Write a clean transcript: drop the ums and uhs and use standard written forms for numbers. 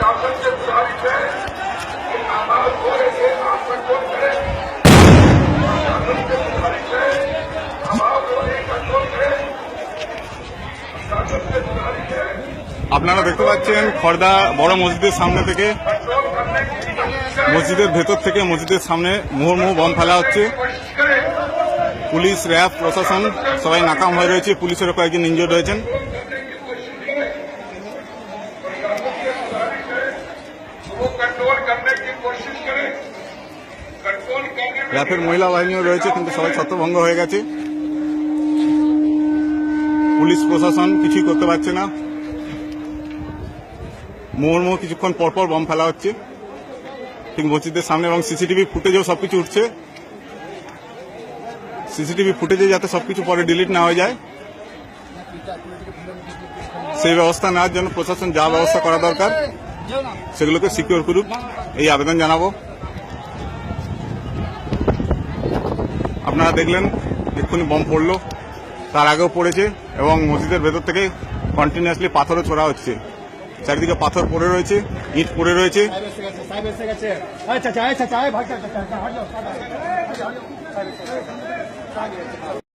प्रशासन से गुजारिश है कि आवाज हो रही है, आप कंट्रोल करें। प्रशासन से गुजारिश है, आवाज हो रही है, कंट्रोल करें। प्रशासन से गुजारिश है। আপনারা দেখতে পাচ্ছেন খড়দা বড় মসজিদের সামনে থেকে, कंट्रोल करने की कोशिश करें। মসজিদের ভেতর থেকে মসজিদের সামনে মুহুর্মুহু বম ফেলা হচ্ছে। कोशिश करें। পুলিশ, র্যাব, প্রশাসন সবাই নাকাম হয়ে রয়েছে। পুলিশেরও কয়েকজন ইনজোর্ড হয়েছেন। वो कंट्रोल करने की कोशिश करें। कंट्रोल करने में র্যাবের মহিলা বাহিনীও রয়েছে, কিন্তু সবাই ছত্রভঙ্গ হয়ে গেছে। পুলিশ প্রশাসন কিছুই করতে পারছে না। মুহুর্মুহু কিছুক্ষণ পরপর বম ফেলা হচ্ছে ঠিক মসজিদের সামনে, এবং সিসিটিভি ফুটেজেও সবকিছু উঠছে। সিসিটিভি ফুটেজে যাতে সবকিছু পরে ডিলিট না হয়ে যায়, সেই ব্যবস্থা নেওয়ার জন্য প্রশাসন যা ব্যবস্থা করা দরকার সেগুলোকে সিকিউর করুক, এই আবেদন জানাবো। আপনারা দেখলেন এক্ষুনি বম পড়লো, তার আগেও পড়েছে, এবং মসজিদের ভেতর থেকে কন্টিনিউয়াসলি পাথরও ছোড়া হচ্ছে। চারিদিকে পাথর পড়ে রয়েছে, ইট পড়ে রয়েছে। আচ্ছা